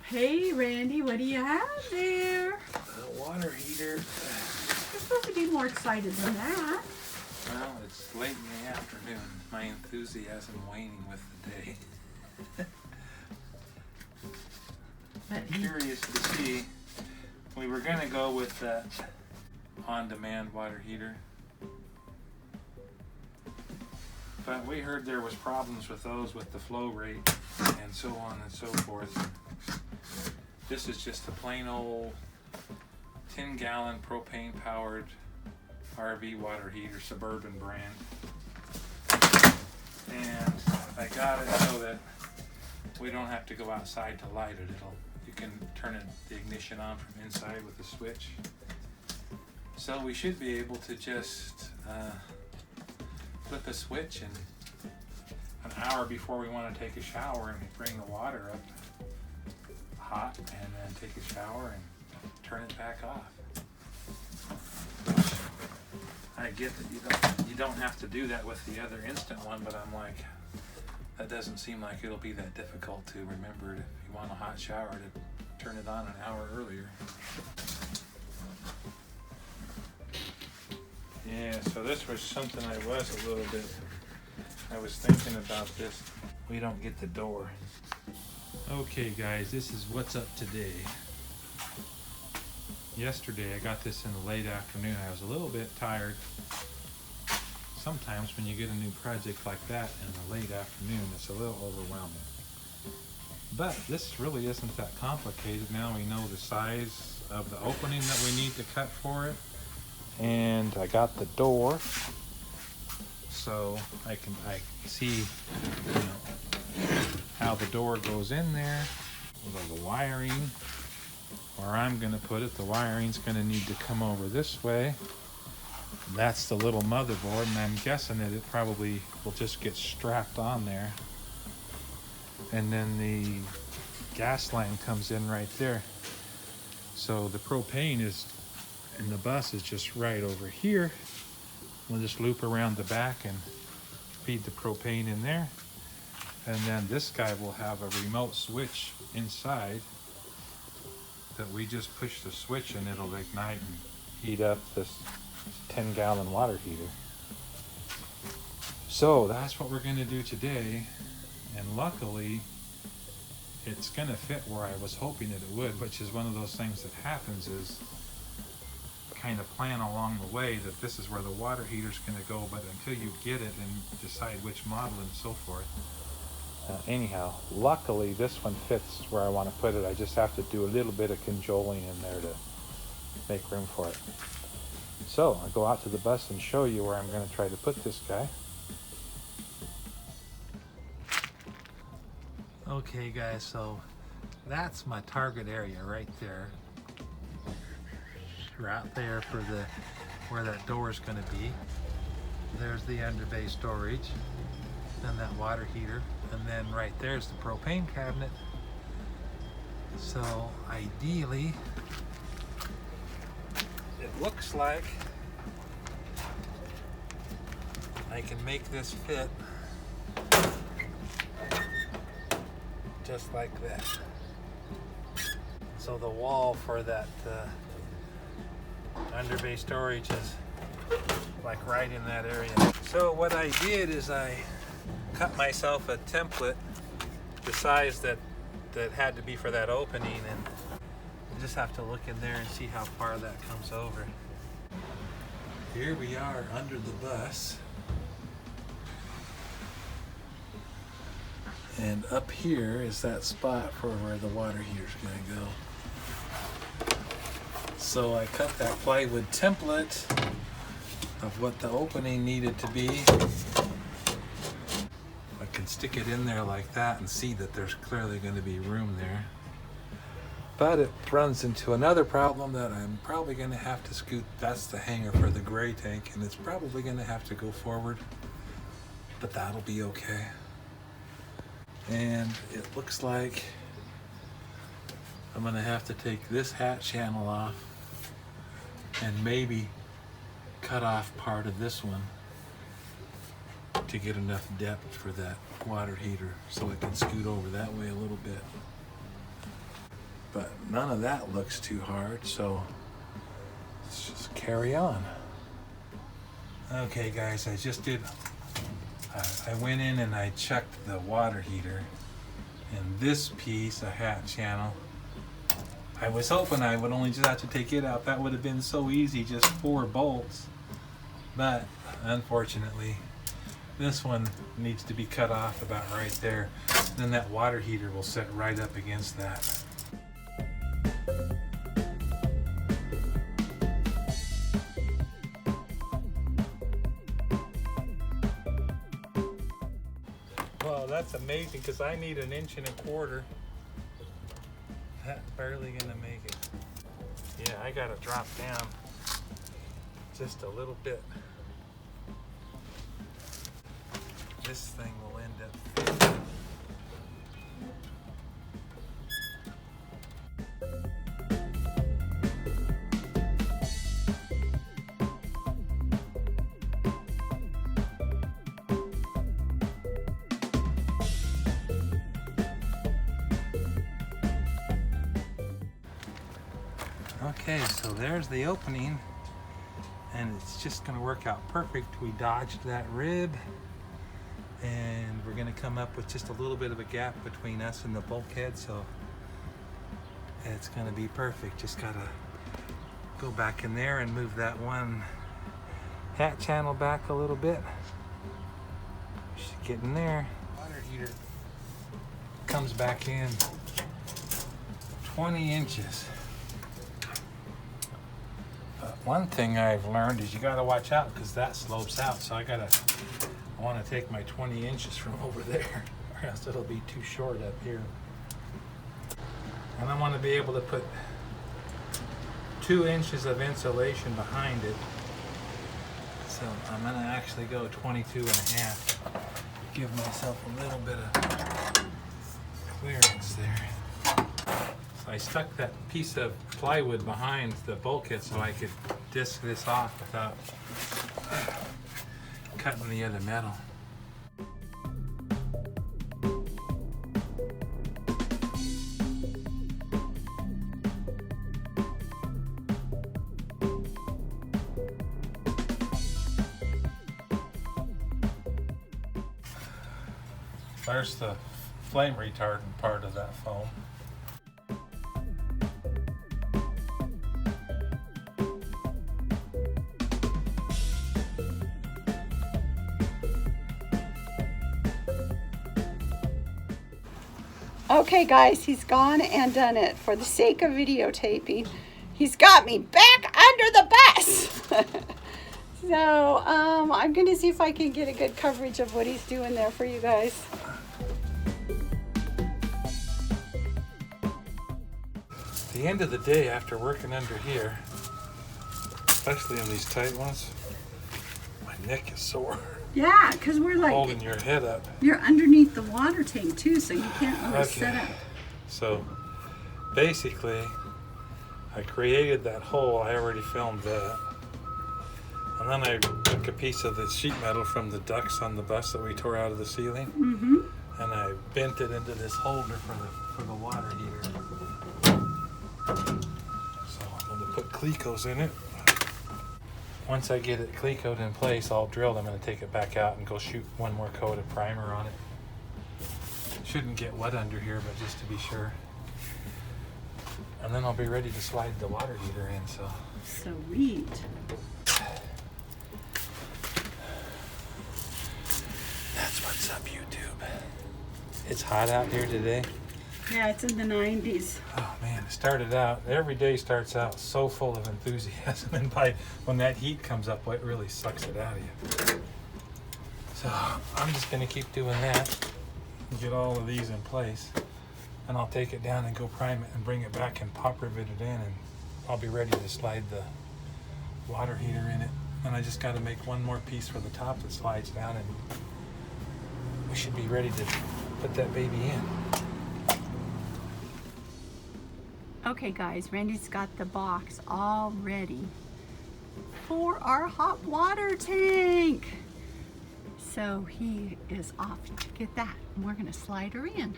Hey Randy, what do you have there? A water heater. You're supposed to be more excited than that. Well, it's late in the afternoon. My enthusiasm waning with the day. I'm curious to see. We were going to go with that on-demand water heater. But we heard there was problems with those with the flow rate and so on and so forth. This is just a plain old 10-gallon propane-powered RV water heater, Suburban brand. And I got it so that we don't have to go outside to light it. You can turn the ignition on from inside with a switch. So we should be able to just flip a switch and an hour before we want to take a shower and bring the water up hot and then take a shower and turn it back off. I get that you don't have to do that with the other instant one, but I'm like, that doesn't seem like it'll be that difficult to remember if you want a hot shower to turn it on an hour earlier. Yeah, so this was something I was thinking about this. We don't get the door. Okay guys, this is what's up today. Yesterday I got this in the late afternoon. I was a little bit tired. Sometimes when you get a new project like that in the late afternoon, it's a little overwhelming. But this really isn't that complicated. Now we know the size of the opening that we need to cut for it. And I got the door, so I see, how the door goes in there. The wiring, where I'm going to put it, the wiring's going to need to come over this way. That's the little motherboard, and I'm guessing that it probably will just get strapped on there. And then the gas line comes in right there. So the propane and the bus is just right over here. We'll just loop around the back and feed the propane in there. And then this guy will have a remote switch inside that we just push the switch and it'll ignite and heat up this 10-gallon water heater. So that's what we're going to do today. And luckily, it's going to fit where I was hoping that it would, which is one of those things that happens is kind of plan along the way that this is where the water heater's going to go, but until you get it and decide which model and so forth. Anyhow, luckily this one fits where I want to put it. I just have to do a little bit of cajoling in there to make room for it. So I'll go out to the bus and show you where I'm going to try to put this guy. Okay guys, so that's my target area right there. Right there for where that door is going to be. There's the under bay storage, then that water heater, and then right there's the propane cabinet. So ideally, it looks like I can make this fit just like that. So the wall for that under bay storage is like right in that area. So what I did is I cut myself a template the size that had to be for that opening, and you just have to look in there and see how far that comes over. Here we are under the bus, and up here is that spot for where the water heater's going to go. So I cut that plywood template of what the opening needed to be. I can stick it in there like that and see that there's clearly going to be room there. But it runs into another problem that I'm probably going to have to scoot. That's the hanger for the gray tank, and it's probably going to have to go forward, but that'll be okay. And it looks like I'm going to have to take this hatch channel off and maybe cut off part of this one to get enough depth for that water heater so it can scoot over that way a little bit. but none of that looks too hard, so let's just carry on. Okay guys, I went in and I checked the water heater, and this piece, a hat channel, I was hoping I would only just have to take it out. That would have been so easy, just 4 bolts. But unfortunately, this one needs to be cut off about right there. Then that water heater will set right up against that. Well, that's amazing because I need 1.25 inches. That's barely gonna make it. Yeah, I gotta drop down just a little bit. This thing will end up. Okay, so there's the opening, and it's just going to work out perfect. We dodged that rib, and we're going to come up with just a little bit of a gap between us and the bulkhead, so it's going to be perfect. Just got to go back in there and move that one hat channel back a little bit. Just get in there. Water heater comes back in 20 inches. One thing I've learned is you got to watch out because that slopes out. So I want to take my 20 inches from over there, or else it'll be too short up here. And I want to be able to put 2 inches of insulation behind it. So I'm going to actually go 22.5. Give myself a little bit of clearance there. I stuck that piece of plywood behind the bulkhead so I could disc this off without cutting the other metal. There's the flame retardant part of that foam. Okay guys, he's gone and done it. For the sake of videotaping, he's got me back under the bus. So I'm gonna see if I can get a good coverage of what he's doing there for you guys. At the end of the day, after working under here, especially in these tight ones, my neck is sore. Yeah, because we're like holding your head up. You're underneath the water tank too, so you can't really sit up. So basically, I created that hole. I already filmed that. And then I took a piece of the sheet metal from the ducts on the bus that we tore out of the ceiling, and I bent it into this holder for the water heater. So I'm going to put Clecos in it. Once I get it Clecoed in place, all drilled, I'm going to take it back out and go shoot one more coat of primer on it. Shouldn't get wet under here, but just to be sure. And then I'll be ready to slide the water heater in. So sweet. That's what's up, YouTube. It's hot out here today. Yeah, it's in the 90s. Oh man, it started out, every day starts out so full of enthusiasm, and when that heat comes up, it really sucks it out of you. So I'm just gonna keep doing that, get all of these in place, and I'll take it down and go prime it and bring it back and pop rivet it in, and I'll be ready to slide the water heater in it. And I just gotta make one more piece for the top that slides down, and we should be ready to put that baby in. Okay guys, Randy's got the box all ready for our hot water tank. So he is off to get that, and we're gonna slide her in.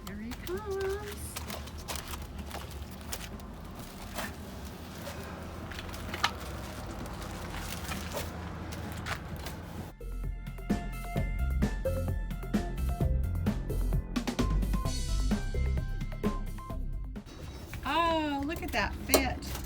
There he comes. Oh, look at that fit.